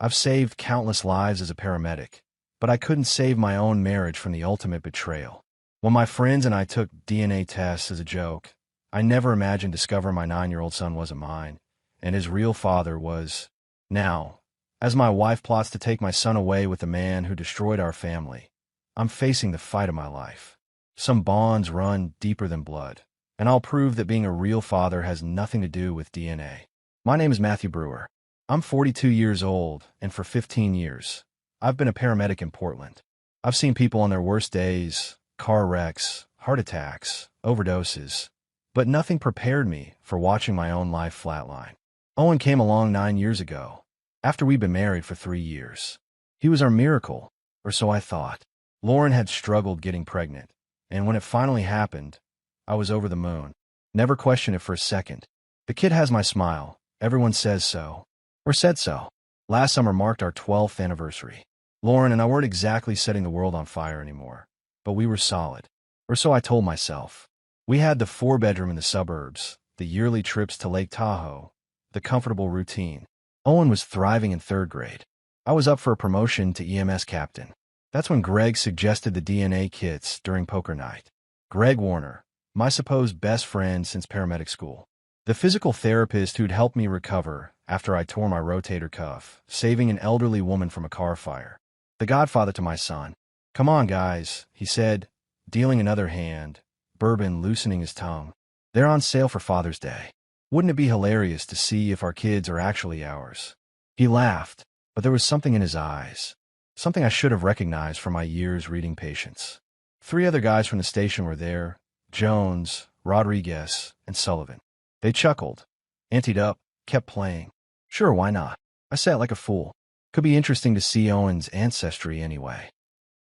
I've saved countless lives as a paramedic, but I couldn't save my own marriage from the ultimate betrayal. When my friends and I took DNA tests as a joke, I never imagined discovering my 9-year-old son wasn't mine, and his real father was. Now, as my wife plots to take my son away with the man who destroyed our family, I'm facing the fight of my life. Some bonds run deeper than blood, and I'll prove that being a real father has nothing to do with DNA. My name is Matthew Brewer. I'm 42 years old, and for 15 years, I've been a paramedic in Portland. I've seen people on their worst days, car wrecks, heart attacks, overdoses, but nothing prepared me for watching my own life flatline. Owen came along 9 years ago, after we'd been married for 3 years. He was our miracle, or so I thought. Lauren had struggled getting pregnant, and when it finally happened, I was over the moon. Never questioned it for a second. The kid has my smile. Everyone says so. Or said so. Last summer marked our 12th anniversary. Lauren and I weren't exactly setting the world on fire anymore, but we were solid. Or so I told myself. We had the 4-bedroom in the suburbs, the yearly trips to Lake Tahoe, the comfortable routine. Owen was thriving in 3rd grade. I was up for a promotion to EMS captain. That's when Greg suggested the DNA kits during poker night. Greg Warner, my supposed best friend since paramedic school. The physical therapist who'd helped me recover after I tore my rotator cuff, saving an elderly woman from a car fire. The godfather to my son. Come on, guys, he said, dealing another hand, bourbon loosening his tongue. They're on sale for Father's Day. Wouldn't it be hilarious to see if our kids are actually ours? He laughed, but there was something in his eyes. Something I should have recognized from my years reading patients. 3 other guys from the station were there, Jones, Rodriguez, and Sullivan. They chuckled, anteed up, kept playing. Sure, why not? I sat like a fool. Could be interesting to see Owen's ancestry anyway.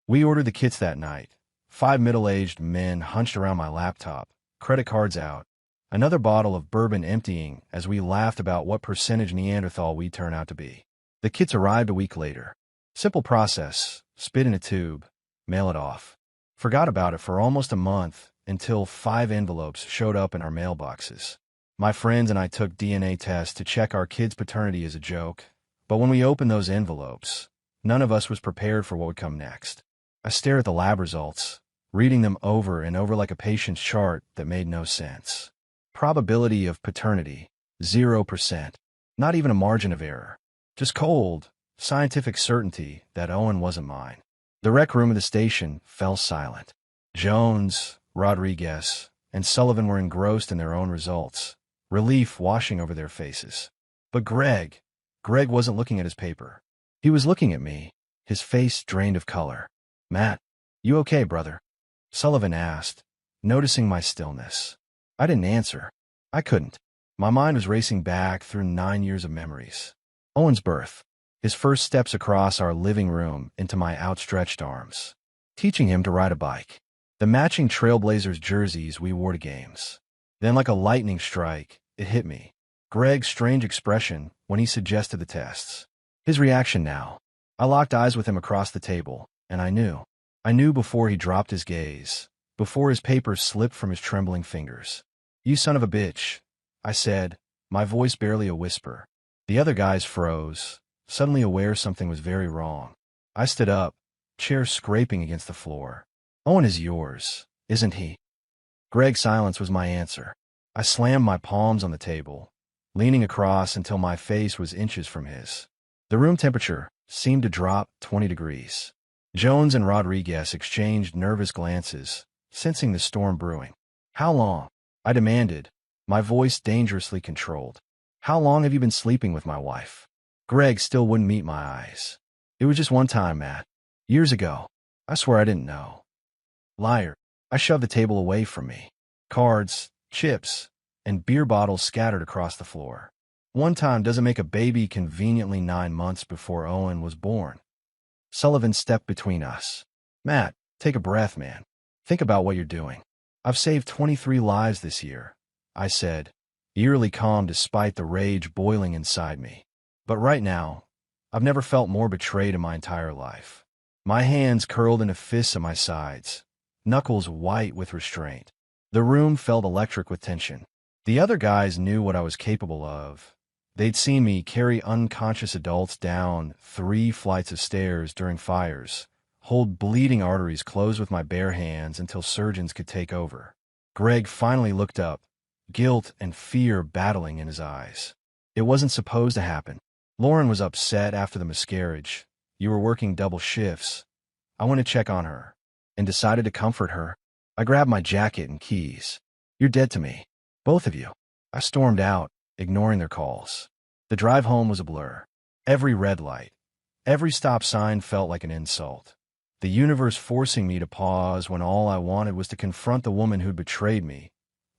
We ordered the kits that night. 5 middle-aged men hunched around my laptop, credit cards out, another bottle of bourbon emptying as we laughed about what percentage Neanderthal we'd turn out to be. The kits arrived a week later. Simple process, spit in a tube, mail it off. Forgot about it for almost a month until 5 envelopes showed up in our mailboxes. My friends and I took DNA tests to check our kids' paternity as a joke, but when we opened those envelopes, none of us was prepared for what would come next. I stared at the lab results, reading them over and over like a patient's chart that made no sense. Probability of paternity, 0%. Not even a margin of error. Just cold, scientific certainty that Owen wasn't mine. The rec room of the station fell silent. Jones, Rodriguez, and Sullivan were engrossed in their own results, relief washing over their faces. But Greg wasn't looking at his paper. He was looking at me, his face drained of color. Matt, you okay, brother? Sullivan asked, noticing my stillness. I didn't answer. I couldn't. My mind was racing back through 9 years of memories. Owen's birth, his first steps across our living room into my outstretched arms, teaching him to ride a bike, the matching Trailblazers jerseys we wore to games. Then like a lightning strike, it hit me. Greg's strange expression when he suggested the tests. His reaction now. I locked eyes with him across the table, and I knew. I knew before he dropped his gaze, before his papers slipped from his trembling fingers. You son of a bitch, I said, my voice barely a whisper. The other guys froze, suddenly aware something was very wrong. I stood up, chair scraping against the floor. Owen is yours, isn't he? Greg's silence was my answer. I slammed my palms on the table, leaning across until my face was inches from his. The room temperature seemed to drop 20 degrees. Jones and Rodriguez exchanged nervous glances, sensing the storm brewing. How long? I demanded, my voice dangerously controlled. How long have you been sleeping with my wife? Greg still wouldn't meet my eyes. It was just one time, Matt. Years ago. I swear I didn't know. Liar. I shoved the table away from me. Cards, chips, and beer bottles scattered across the floor. One time doesn't make a baby conveniently 9 months before Owen was born. Sullivan stepped between us. Matt, take a breath, man. Think about what you're doing. I've saved 23 lives this year, I said, eerily calm despite the rage boiling inside me. But right now, I've never felt more betrayed in my entire life. My hands curled into fists at my sides, knuckles white with restraint. The room felt electric with tension. The other guys knew what I was capable of. They'd seen me carry unconscious adults down 3 flights of stairs during fires, hold bleeding arteries closed with my bare hands until surgeons could take over. Greg finally looked up, guilt and fear battling in his eyes. It wasn't supposed to happen. Lauren was upset after the miscarriage. You were working double shifts. I went to check on her and decided to comfort her. I grabbed my jacket and keys. You're dead to me. Both of you. I stormed out, ignoring their calls. The drive home was a blur. Every red light, every stop sign felt like an insult. The universe forcing me to pause when all I wanted was to confront the woman who'd betrayed me,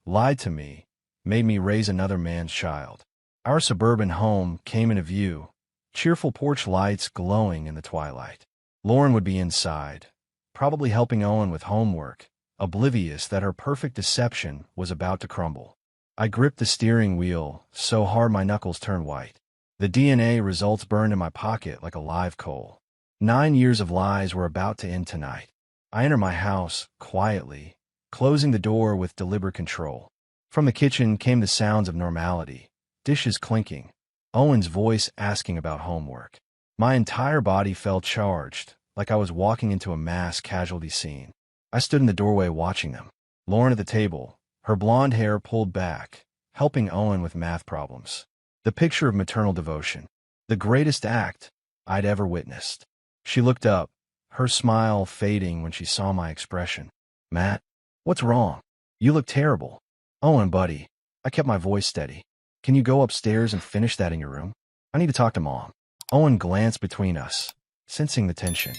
lied to me, made me raise another man's child. Our suburban home came into view, cheerful porch lights glowing in the twilight. Lauren would be inside, probably helping Owen with homework, oblivious that her perfect deception was about to crumble. I gripped the steering wheel so hard my knuckles turned white. The DNA results burned in my pocket like a live coal. 9 years of lies were about to end tonight. I entered my house quietly, closing the door with deliberate control. From the kitchen came the sounds of normality, dishes clinking, Owen's voice asking about homework. My entire body felt charged, like I was walking into a mass casualty scene. I stood in the doorway watching them. Lauren at the table, her blonde hair pulled back, helping Owen with math problems. The picture of maternal devotion. The greatest act I'd ever witnessed. She looked up, her smile fading when she saw my expression. Matt, what's wrong? You look terrible. Owen, buddy. I kept my voice steady. Can you go upstairs and finish that in your room? I need to talk to Mom. Owen glanced between us, sensing the tension.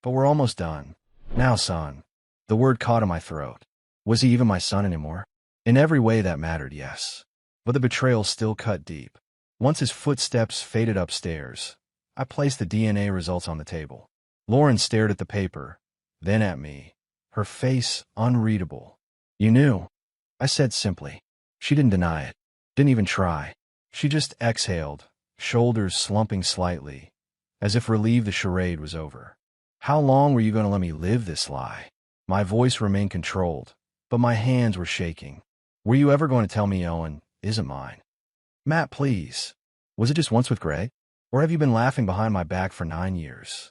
But we're almost done. Now, son. The word caught in my throat. Was he even my son anymore? In every way that mattered, yes. But the betrayal still cut deep. Once his footsteps faded upstairs, I placed the DNA results on the table. Lauren stared at the paper, then at me, her face unreadable. You knew, I said simply. She didn't deny it, didn't even try. She just exhaled, shoulders slumping slightly, as if relieved the charade was over. How long were you going to let me live this lie? My voice remained controlled, but my hands were shaking. Were you ever going to tell me Owen isn't mine? Matt, please. Was it just once with Greg? Or have you been laughing behind my back for 9 years?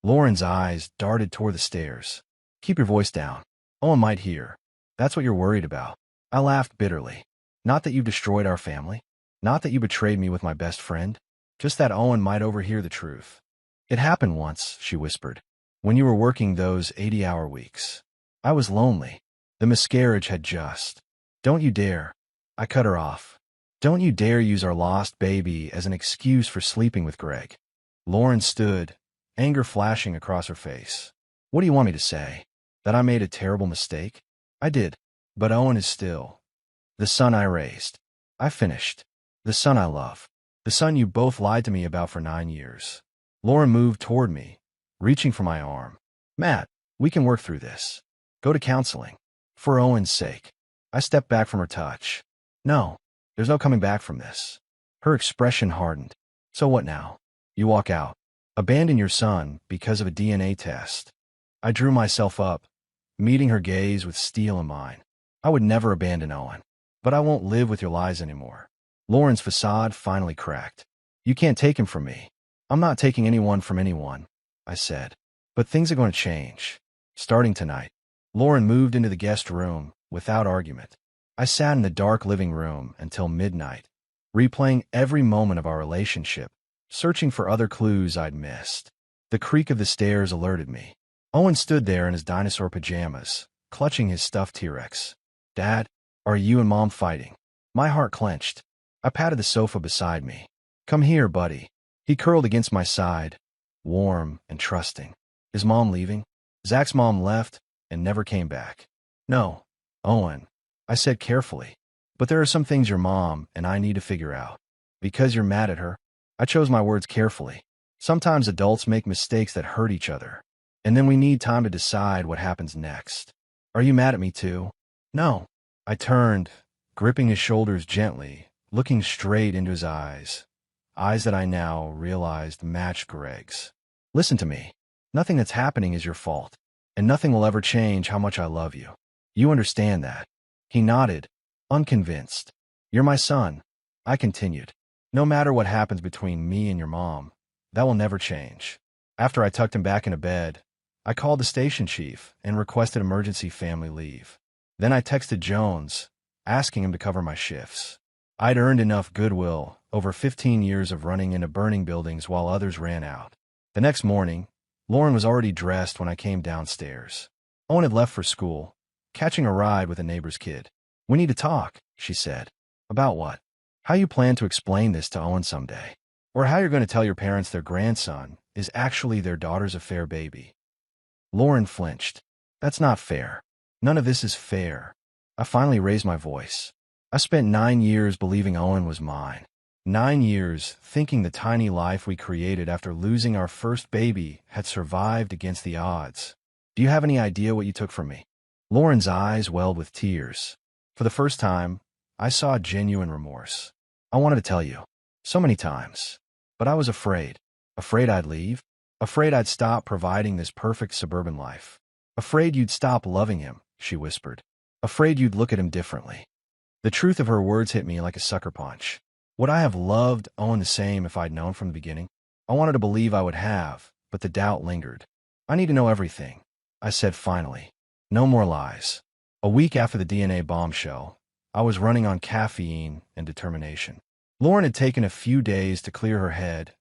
Lauren's eyes darted toward the stairs. Keep your voice down. Owen might hear. That's what you're worried about. I laughed bitterly. Not that you've destroyed our family. Not that you betrayed me with my best friend. Just that Owen might overhear the truth. It happened once, she whispered. When you were working those 80-hour weeks. I was lonely. The miscarriage had just. Don't you dare. I cut her off. Don't you dare use our lost baby as an excuse for sleeping with Greg. Lauren stood, anger flashing across her face. What do you want me to say? That I made a terrible mistake? I did. But Owen is still the son I raised. I finished. The son I love. The son you both lied to me about for 9 years. Lauren moved toward me, reaching for my arm. Matt, we can work through this. Go to counseling. For Owen's sake. I stepped back from her touch. No, there's no coming back from this. Her expression hardened. So what now? You walk out. Abandon your son because of a DNA test. I drew myself up, meeting her gaze with steel in mine. I would never abandon Owen. But I won't live with your lies anymore. Lauren's facade finally cracked. You can't take him from me. I'm not taking anyone from anyone, I said. But things are going to change. Starting tonight. Lauren moved into the guest room, without argument. I sat in the dark living room until midnight, replaying every moment of our relationship, searching for other clues I'd missed. The creak of the stairs alerted me. Owen stood there in his dinosaur pajamas, clutching his stuffed T-Rex. Dad, are you and Mom fighting? My heart clenched. I patted the sofa beside me. Come here, buddy. He curled against my side, warm and trusting. Is Mom leaving? Zach's mom left and never came back. No, Owen, I said carefully. But there are some things your mom and I need to figure out. Because you're mad at her. I chose my words carefully. Sometimes adults make mistakes that hurt each other. And then we need time to decide what happens next. Are you mad at me too? No. I turned, gripping his shoulders gently, looking straight into his eyes. Eyes that I now realized matched Greg's. Listen to me. Nothing that's happening is your fault. And nothing will ever change how much I love you. You understand that. He nodded, unconvinced. You're my son. I continued. No matter what happens between me and your mom, that will never change. After I tucked him back into bed, I called the station chief and requested emergency family leave. Then I texted Jones, asking him to cover my shifts. I'd earned enough goodwill over 15 years of running into burning buildings while others ran out. The next morning, Lauren was already dressed when I came downstairs. Owen had left for school, catching a ride with a neighbor's kid. "We need to talk," she said. "About what?" "How you plan to explain this to Owen someday. Or how you're going to tell your parents their grandson is actually their daughter's affair baby." Lauren flinched. "That's not fair. None of this is fair." I finally raised my voice. "I spent 9 years believing Owen was mine. 9 years thinking the tiny life we created after losing our first baby had survived against the odds. Do you have any idea what you took from me?" Lauren's eyes welled with tears. For the first time, I saw genuine remorse. "I wanted to tell you. So many times. But I was afraid. Afraid I'd leave. Afraid I'd stop providing this perfect suburban life. Afraid you'd stop loving him," she whispered. "Afraid you'd look at him differently." The truth of her words hit me like a sucker punch. Would I have loved Owen the same if I'd known from the beginning? I wanted to believe I would have, but the doubt lingered. "I need to know everything," I said finally. "No more lies." A week after the DNA bombshell, I was running on caffeine and determination. Lauren had taken a few days to clear her head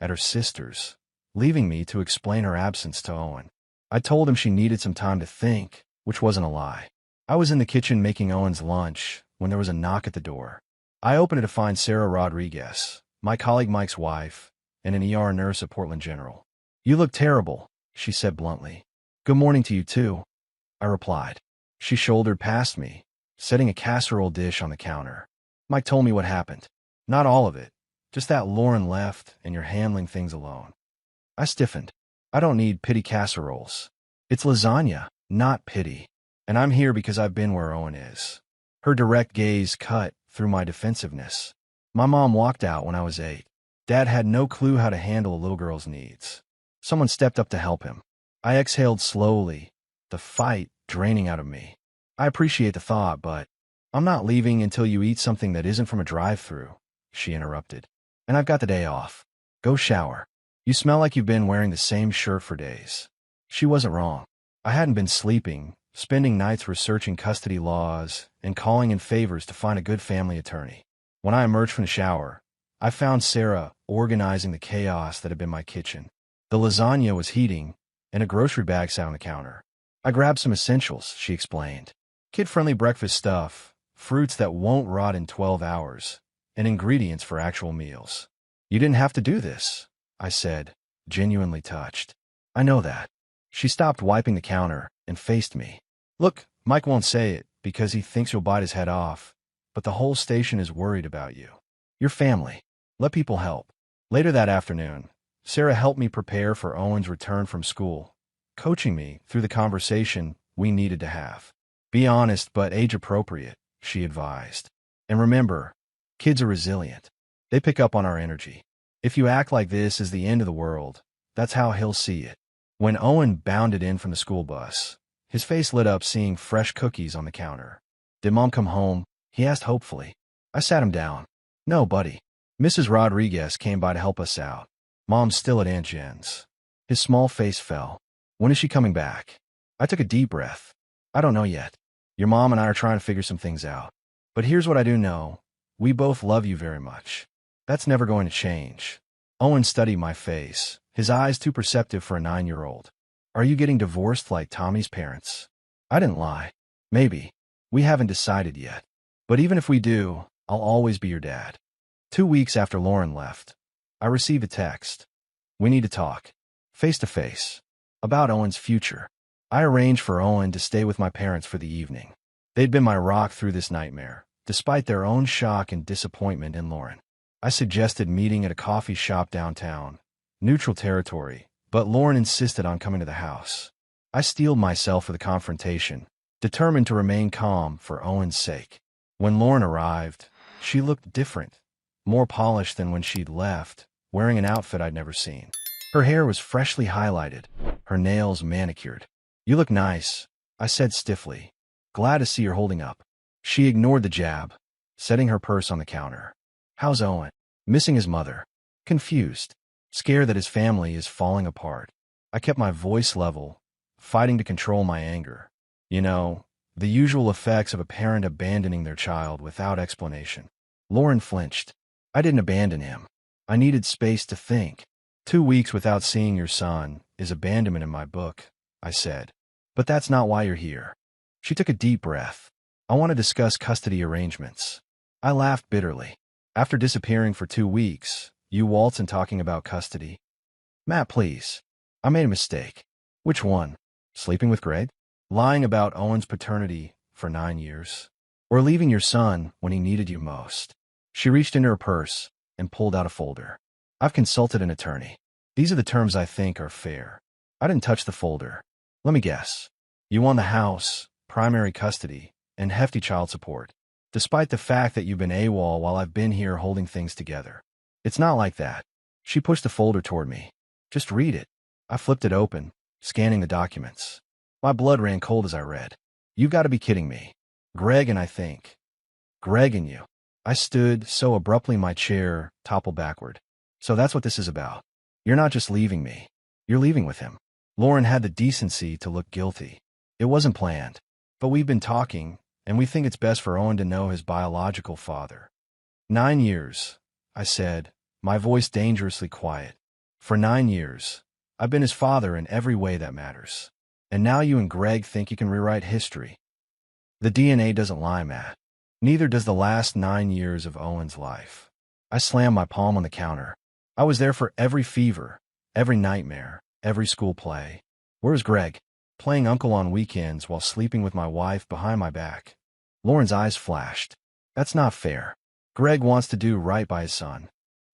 at her sister's, leaving me to explain her absence to Owen. I told him she needed some time to think, which wasn't a lie. I was in the kitchen making Owen's lunch when there was a knock at the door. I opened it to find Sarah Rodriguez, my colleague Mike's wife, and an ER nurse at Portland General. "You look terrible," she said bluntly. "Good morning to you too," I replied. She shouldered past me, setting a casserole dish on the counter. "Mike told me what happened. Not all of it, just that Lauren left and you're handling things alone." I stiffened. "I don't need pity casseroles. It's lasagna, not pity. And I'm here because I've been where Owen is." Her direct gaze cut through my defensiveness. "My mom walked out when I was 8. Dad had no clue how to handle a little girl's needs. Someone stepped up to help him." I exhaled slowly, the fight draining out of me. "I appreciate the thought, but I'm not leaving until you eat something that isn't from a drive-thru," she interrupted. "And I've got the day off. Go shower. You smell like you've been wearing the same shirt for days." She wasn't wrong. I hadn't been sleeping, spending nights researching custody laws and calling in favors to find a good family attorney. When I emerged from the shower, I found Sarah organizing the chaos that had been my kitchen. The lasagna was heating, and a grocery bag sat on the counter. "I grabbed some essentials," she explained. "Kid-friendly breakfast stuff, fruits that won't rot in 12 hours, and ingredients for actual meals." "You didn't have to do this," I said, genuinely touched. "I know that." She stopped wiping the counter and faced me. "Look, Mike won't say it because he thinks you'll bite his head off, but the whole station is worried about you. Your family. Let people help." Later that afternoon, Sarah helped me prepare for Owen's return from school, coaching me through the conversation we needed to have. "Be honest but age-appropriate," she advised. "And remember, kids are resilient. They pick up on our energy. If you act like this is the end of the world, that's how he'll see it." When Owen bounded in from the school bus, his face lit up seeing fresh cookies on the counter. "Did Mom come home?" he asked hopefully. I sat him down. "No, buddy. Mrs. Rodriguez came by to help us out. Mom's still at Aunt Jen's." His small face fell. "When is she coming back?" I took a deep breath. "I don't know yet. Your mom and I are trying to figure some things out. But here's what I do know. We both love you very much. That's never going to change." Owen studied my face, his eyes too perceptive for a 9-year-old. "Are you getting divorced like Tommy's parents?" I didn't lie. "Maybe. We haven't decided yet. But even if we do, I'll always be your dad." 2 weeks after Lauren left, I received a text. "We need to talk. Face to face. About Owen's future." I arranged for Owen to stay with my parents for the evening. They'd been my rock through this nightmare, despite their own shock and disappointment in Lauren. I suggested meeting at a coffee shop downtown, neutral territory, but Lauren insisted on coming to the house. I steeled myself for the confrontation, determined to remain calm for Owen's sake. When Lauren arrived, she looked different, more polished than when she'd left, wearing an outfit I'd never seen. Her hair was freshly highlighted, her nails manicured. "You look nice," I said stiffly. "Glad to see you're holding up." She ignored the jab, setting her purse on the counter. "How's Owen?" Missing his mother. Confused. Scared that his family is falling apart. I kept my voice level, fighting to control my anger. You know, the usual effects of a parent abandoning their child without explanation. Lauren flinched. I didn't abandon him. I needed space to think. 2 weeks without seeing your son is abandonment in my book, I said. But that's not why you're here. She took a deep breath. I want to discuss custody arrangements. I laughed bitterly. After disappearing for 2 weeks, you waltz in talking about custody. Matt, please. I made a mistake. Which one? Sleeping with Greg? Lying about Owen's paternity for 9 years? Or leaving your son when he needed you most? She reached into her purse and pulled out a folder. I've consulted an attorney. These are the terms I think are fair. I didn't touch the folder. Let me guess. You won the house, primary custody, and hefty child support, despite the fact that you've been AWOL while I've been here holding things together. It's not like that. She pushed the folder toward me. Just read it. I flipped it open, scanning the documents. My blood ran cold as I read. You've got to be kidding me. Greg and I think. Greg and you. I stood so abruptly my chair toppled backward. So that's what this is about. You're not just leaving me. You're leaving with him. Lauren had the decency to look guilty. It wasn't planned. But we've been talking, and we think it's best for Owen to know his biological father. 9 years, I said, my voice dangerously quiet. For 9 years, I've been his father in every way that matters. And now you and Greg think you can rewrite history. The DNA doesn't lie, Matt. Neither does the last 9 years of Owen's life. I slammed my palm on the counter. I was there for every fever, every nightmare, every school play. Where's Greg? Playing uncle on weekends while sleeping with my wife behind my back. Lauren's eyes flashed. That's not fair. Greg wants to do right by his son.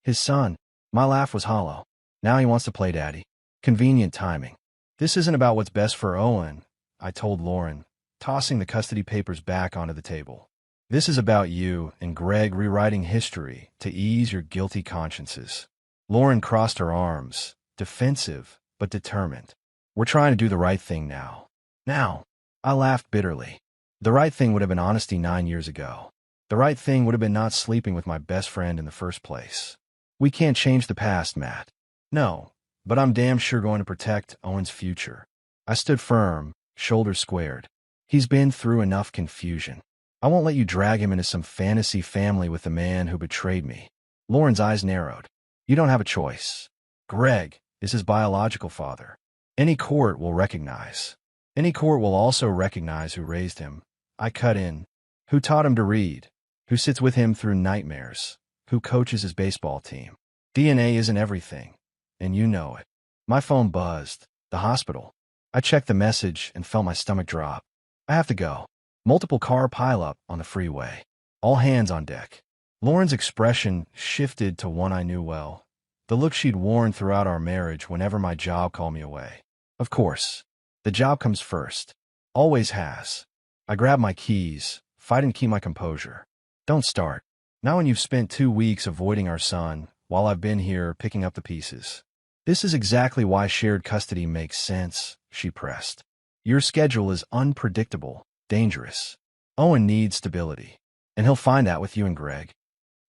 His son. My laugh was hollow. Now he wants to play daddy. Convenient timing. This isn't about what's best for Owen, I told Lauren, tossing the custody papers back onto the table. This is about you and Greg rewriting history to ease your guilty consciences. Lauren crossed her arms, defensive but determined. We're trying to do the right thing now. Now. I laughed bitterly. The right thing would have been honesty 9 years ago. The right thing would have been not sleeping with my best friend in the first place. We can't change the past, Matt. No, but I'm damn sure going to protect Owen's future. I stood firm, shoulders squared. He's been through enough confusion. I won't let you drag him into some fantasy family with the man who betrayed me. Lauren's eyes narrowed. You don't have a choice. Greg is his biological father. Any court will recognize. Any court will also recognize who raised him. I cut in. Who taught him to read? Who sits with him through nightmares? Who coaches his baseball team? DNA isn't everything, and you know it. My phone buzzed. The hospital. I checked the message and felt my stomach drop. I have to go. Multiple car pileup on the freeway. All hands on deck. Lauren's expression shifted to one I knew well. The look she'd worn throughout our marriage whenever my job called me away. Of course. The job comes first. Always has. I grabbed my keys, fighting to keep my composure. Don't start. Not when you've spent 2 weeks avoiding our son, while I've been here picking up the pieces. This is exactly why shared custody makes sense, she pressed. Your schedule is unpredictable, dangerous. Owen needs stability, and he'll find that with you and Greg.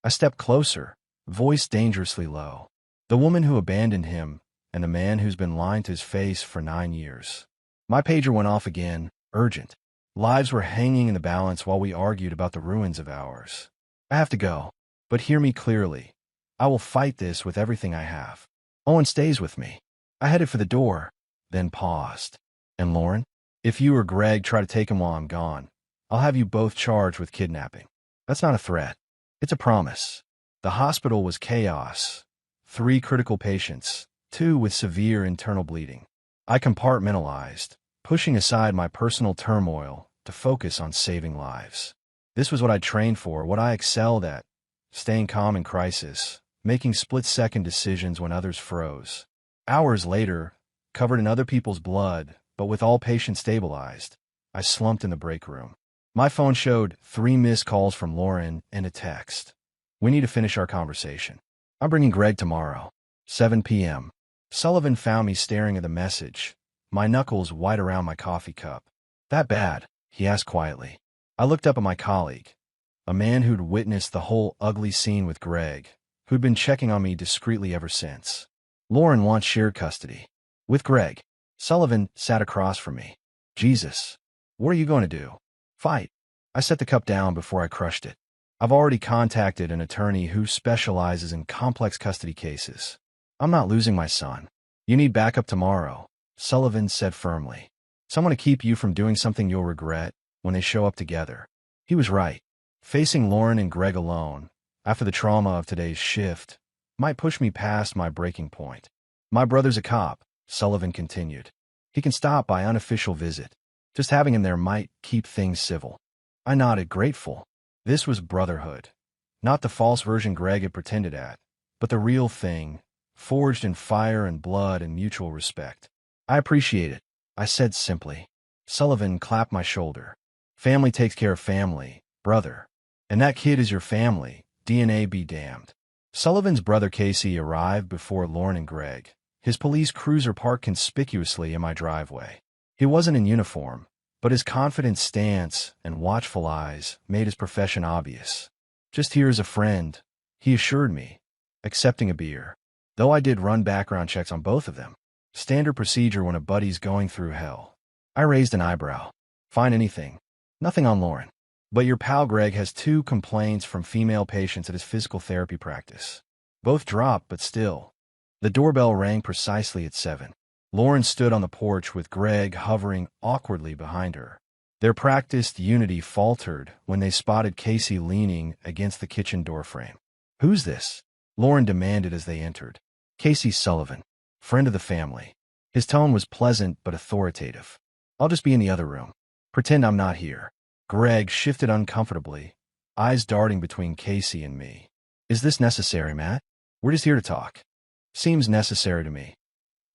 I stepped closer, voice dangerously low. The woman who abandoned him, and the man who's been lying to his face for 9 years. My pager went off again, urgent. Lives were hanging in the balance while we argued about the ruins of ours. I have to go, but hear me clearly. I will fight this with everything I have. Owen stays with me. I headed for the door, then paused. And Lauren? If you or Greg try to take him while I'm gone, I'll have you both charged with kidnapping. That's not a threat. It's a promise. The hospital was chaos. 3 critical patients, 2 with severe internal bleeding. I compartmentalized, pushing aside my personal turmoil to focus on saving lives. This was what I trained for, what I excelled at, staying calm in crisis, making split-second decisions when others froze. Hours later, covered in other people's blood, but with all patients stabilized, I slumped in the break room. My phone showed 3 missed calls from Lauren and a text. We need to finish our conversation. I'm bringing Greg tomorrow, 7 p.m. Sullivan found me staring at the message, my knuckles white around my coffee cup. That bad? He asked quietly. I looked up at my colleague, a man who'd witnessed the whole ugly scene with Greg, who'd been checking on me discreetly ever since. Lauren wants shared custody. With Greg. Sullivan sat across from me. Jesus. What are you going to do? Fight. I set the cup down before I crushed it. I've already contacted an attorney who specializes in complex custody cases. I'm not losing my son. You need backup tomorrow, Sullivan said firmly. Someone to keep you from doing something you'll regret when they show up together. He was right. Facing Lauren and Greg alone, after the trauma of today's shift, might push me past my breaking point. My brother's a cop, Sullivan continued. He can stop by unofficial visit. Just having him there might keep things civil. I nodded, grateful. This was brotherhood. Not the false version Greg had pretended at, but the real thing, forged in fire and blood and mutual respect. I appreciate it, I said simply. Sullivan clapped my shoulder. Family takes care of family, brother. And that kid is your family, DNA be damned. Sullivan's brother Casey arrived before Lauren and Greg. His police cruiser parked conspicuously in my driveway. He wasn't in uniform, but his confident stance and watchful eyes made his profession obvious. Just here as a friend, he assured me, accepting a beer. Though I did run background checks on both of them. Standard procedure when a buddy's going through hell. I raised an eyebrow. Find anything. Nothing on Lauren. But your pal Greg has 2 complaints from female patients at his physical therapy practice. Both dropped, but still. The doorbell rang precisely at 7. Lauren stood on the porch with Greg hovering awkwardly behind her. Their practiced unity faltered when they spotted Casey leaning against the kitchen doorframe. Who's this? Lauren demanded as they entered. Casey Sullivan, friend of the family. His tone was pleasant but authoritative. I'll just be in the other room. Pretend I'm not here. Greg shifted uncomfortably, eyes darting between Casey and me. Is this necessary, Matt? We're just here to talk. Seems necessary to me.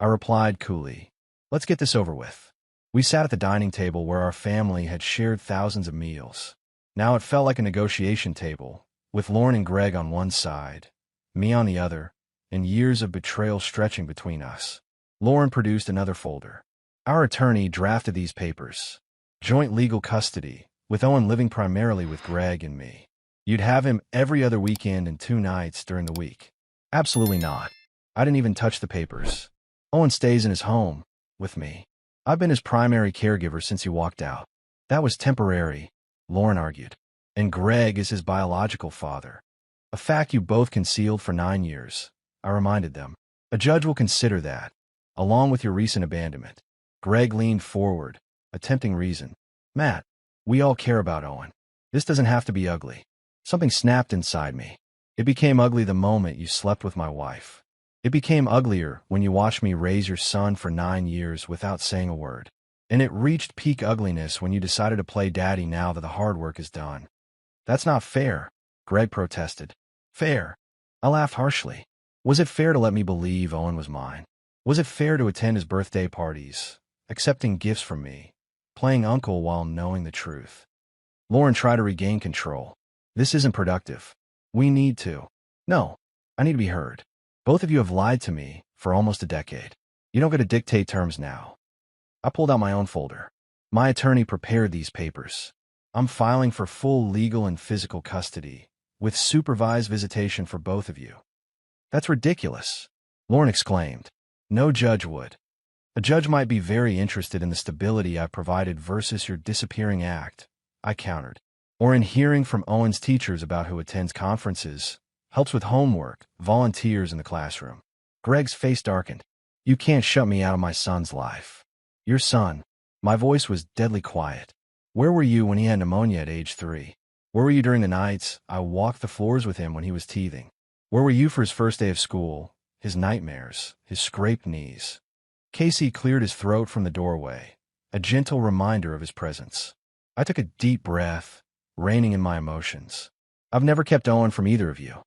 I replied coolly. Let's get this over with. We sat at the dining table where our family had shared thousands of meals. Now it felt like a negotiation table, with Lauren and Greg on one side, me on the other, and years of betrayal stretching between us. Lauren produced another folder. Our attorney drafted these papers. Joint legal custody, with Owen living primarily with Greg and me. You'd have him every other weekend and 2 nights during the week. Absolutely not. I didn't even touch the papers. Owen stays in his home, with me. I've been his primary caregiver since he walked out. That was temporary, Lauren argued. And Greg is his biological father. A fact you both concealed for 9 years, I reminded them. A judge will consider that, along with your recent abandonment. Greg leaned forward, attempting reason. Matt, we all care about Owen. This doesn't have to be ugly. Something snapped inside me. It became ugly the moment you slept with my wife. It became uglier when you watched me raise your son for 9 years without saying a word. And it reached peak ugliness when you decided to play daddy now that the hard work is done. That's not fair, Greg protested. Fair? I laughed harshly. Was it fair to let me believe Owen was mine? Was it fair to attend his birthday parties, accepting gifts from me, playing uncle while knowing the truth? Lauren tried to regain control. This isn't productive. We need to. No, I need to be heard. Both of you have lied to me for almost a decade. You don't get to dictate terms now. I pulled out my own folder. My attorney prepared these papers. I'm filing for full legal and physical custody, with supervised visitation for both of you. That's ridiculous, Lauren exclaimed. No judge would. A judge might be very interested in the stability I've provided versus your disappearing act, I countered. Or in hearing from Owen's teachers about who attends conferences, helps with homework, volunteers in the classroom. Greg's face darkened. You can't shut me out of my son's life. Your son. My voice was deadly quiet. Where were you when he had pneumonia at age 3? Where were you during the nights I walked the floors with him when he was teething? Where were you for his first day of school, his nightmares, his scraped knees? Casey cleared his throat from the doorway, a gentle reminder of his presence. I took a deep breath, reining in my emotions. I've never kept Owen from either of you,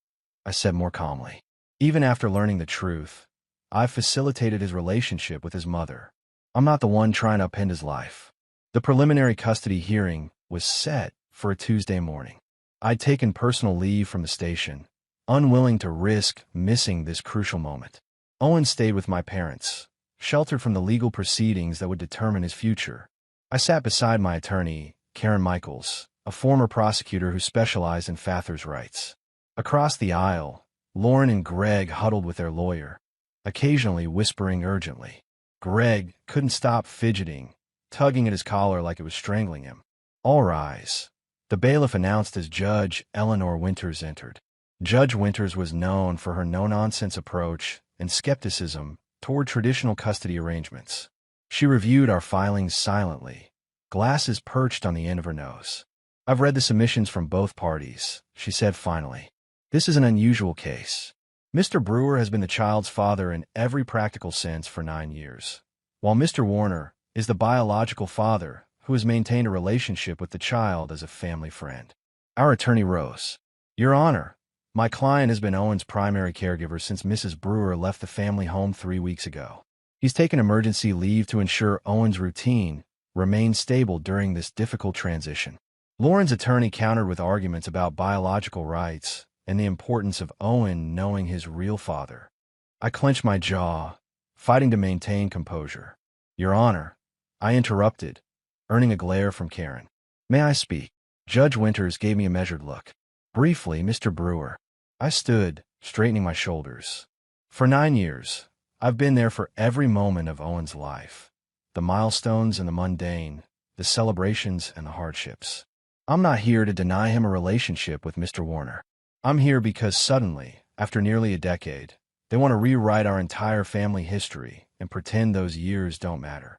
I said more calmly. Even after learning the truth, I've facilitated his relationship with his mother. I'm not the one trying to upend his life. The preliminary custody hearing was set for a Tuesday morning. I'd taken personal leave from the station, unwilling to risk missing this crucial moment. Owen stayed with my parents, sheltered from the legal proceedings that would determine his future. I sat beside my attorney, Karen Michaels, a former prosecutor who specialized in father's rights. Across the aisle, Lauren and Greg huddled with their lawyer, occasionally whispering urgently. Greg couldn't stop fidgeting, tugging at his collar like it was strangling him. "All rise." The bailiff announced as Judge Eleanor Winters entered. Judge Winters was known for her no-nonsense approach and skepticism toward traditional custody arrangements. She reviewed our filings silently, glasses perched on the end of her nose. "I've read the submissions from both parties," she said finally. "This is an unusual case. Mr. Brewer has been the child's father in every practical sense for 9 years, while Mr. Warner is the biological father who has maintained a relationship with the child as a family friend." Our attorney rose. "Your Honor, my client has been Owen's primary caregiver since Mrs. Brewer left the family home 3 weeks ago. He's taken emergency leave to ensure Owen's routine remains stable during this difficult transition." Lauren's attorney countered with arguments about biological rights and the importance of Owen knowing his real father. I clenched my jaw, fighting to maintain composure. "Your Honor," I interrupted, earning a glare from Karen. "May I speak?" Judge Winters gave me a measured look. "Briefly, Mr. Brewer." I stood, straightening my shoulders. "For 9 years, I've been there for every moment of Owen's life. The milestones and the mundane, the celebrations and the hardships. I'm not here to deny him a relationship with Mr. Warner. I'm here because suddenly, after nearly a decade, they want to rewrite our entire family history and pretend those years don't matter."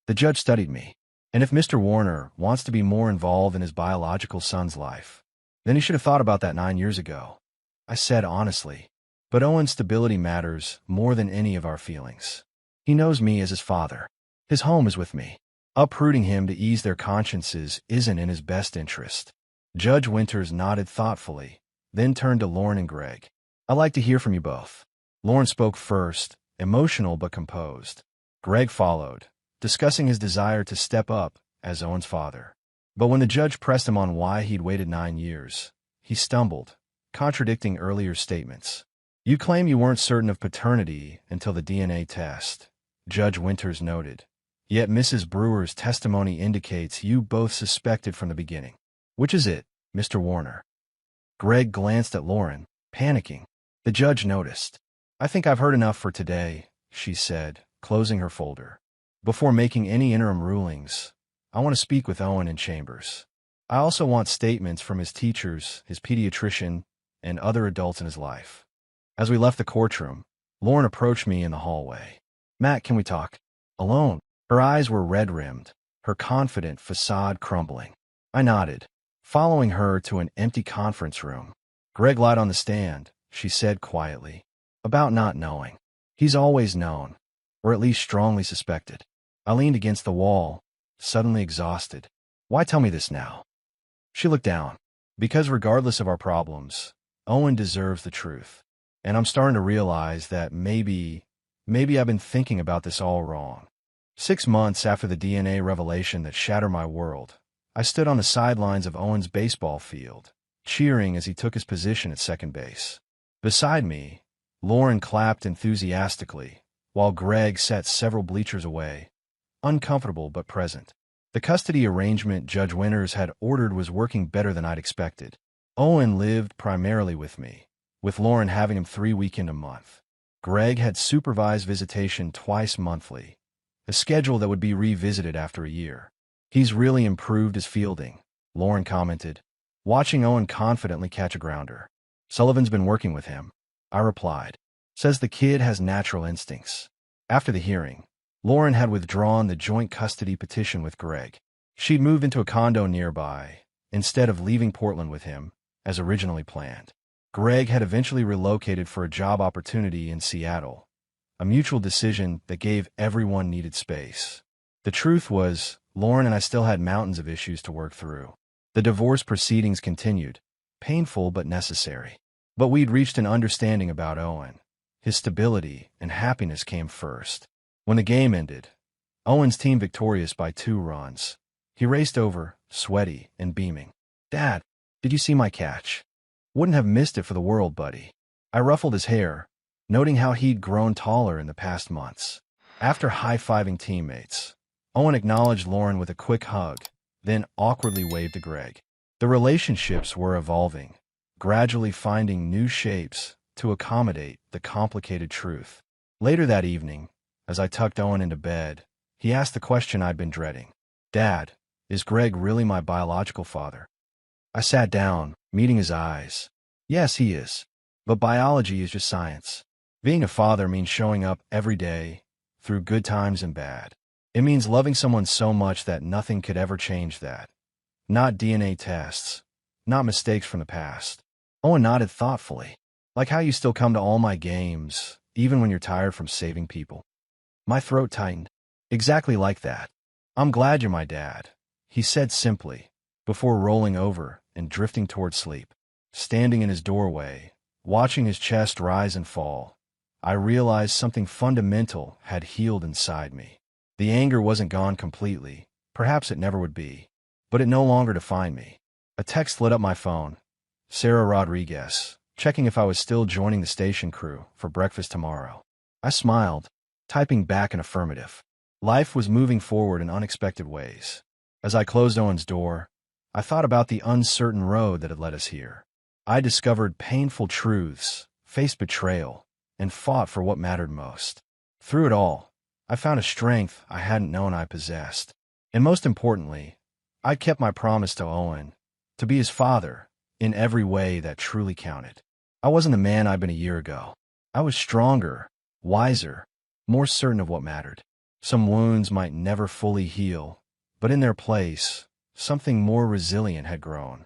The judge studied me. "And if Mr. Warner wants to be more involved in his biological son's life, then he should have thought about that 9 years ago," I said honestly. "But Owen's stability matters more than any of our feelings. He knows me as his father. His home is with me. Uprooting him to ease their consciences isn't in his best interest." Judge Winters nodded thoughtfully, then turned to Lauren and Greg. "I'd like to hear from you both." Lauren spoke first, emotional but composed. Greg followed, discussing his desire to step up as Owen's father. But when the judge pressed him on why he'd waited 9 years, he stumbled, contradicting earlier statements. "You claim you weren't certain of paternity until the DNA test," Judge Winters noted. "Yet Mrs. Brewer's testimony indicates you both suspected from the beginning. Which is it, Mr. Warner?" Greg glanced at Lauren, panicking. The judge noticed. "I think I've heard enough for today," she said, closing her folder. "Before making any interim rulings, I want to speak with Owen in chambers. I also want statements from his teachers, his pediatrician, and other adults in his life." As we left the courtroom, Lauren approached me in the hallway. "Matt, can we talk? Alone?" Her eyes were red-rimmed, her confident facade crumbling. I nodded, following her to an empty conference room. "Greg lied on the stand," she said quietly, "about not knowing. He's always known, or at least strongly suspected." I leaned against the wall, suddenly exhausted. "Why tell me this now?" She looked down. "Because regardless of our problems, Owen deserves the truth. And I'm starting to realize that maybe I've been thinking about this all wrong." 6 months after the DNA revelation that shattered my world, I stood on the sidelines of Owen's baseball field, cheering as he took his position at second base. Beside me, Lauren clapped enthusiastically, while Greg sat several bleachers away, uncomfortable but present. The custody arrangement Judge Winters had ordered was working better than I'd expected. Owen lived primarily with me, with Lauren having him 3 weekends a month. Greg had supervised visitation twice monthly, a schedule that would be revisited after a year. "He's really improved his fielding," Lauren commented, watching Owen confidently catch a grounder. "Sullivan's been working with him," I replied. "Says the kid has natural instincts." After the hearing, Lauren had withdrawn the joint custody petition with Greg. She'd moved into a condo nearby, instead of leaving Portland with him, as originally planned. Greg had eventually relocated for a job opportunity in Seattle, a mutual decision that gave everyone needed space. The truth was, Lauren and I still had mountains of issues to work through. The divorce proceedings continued, painful but necessary. But we'd reached an understanding about Owen. His stability and happiness came first. When the game ended, Owen's team victorious by 2 runs, he raced over, sweaty and beaming. "Dad, did you see my catch?" "Wouldn't have missed it for the world, buddy." I ruffled his hair, noting how he'd grown taller in the past months. After high-fiving teammates, Owen acknowledged Lauren with a quick hug, then awkwardly waved to Greg. The relationships were evolving, gradually finding new shapes to accommodate the complicated truth. Later that evening, as I tucked Owen into bed, he asked the question I'd been dreading. Dad, is Greg really my biological father? I sat down, meeting his eyes. Yes, he is. But biology is just science. Being a father means showing up every day, through good times and bad. It means loving someone so much that nothing could ever change that. Not DNA tests. Not mistakes from the past. Owen nodded thoughtfully. Like how you still come to all my games, even when you're tired from saving people. My throat tightened. Exactly like that. I'm glad you're my dad, he said simply, before rolling over and drifting toward sleep. Standing in his doorway, watching his chest rise and fall, I realized something fundamental had healed inside me. The anger wasn't gone completely, perhaps it never would be, but it no longer defined me. A text lit up my phone. Sarah Rodriguez, checking if I was still joining the station crew for breakfast tomorrow. I smiled, typing back an affirmative. Life was moving forward in unexpected ways. As I closed Owen's door, I thought about the uncertain road that had led us here. I discovered painful truths, faced betrayal, and fought for what mattered most. Through it all, I found a strength I hadn't known I possessed. And most importantly, I kept my promise to Owen, to be his father, in every way that truly counted. I wasn't the man I'd been a year ago. I was stronger, wiser, more certain of what mattered. Some wounds might never fully heal, but in their place, something more resilient had grown.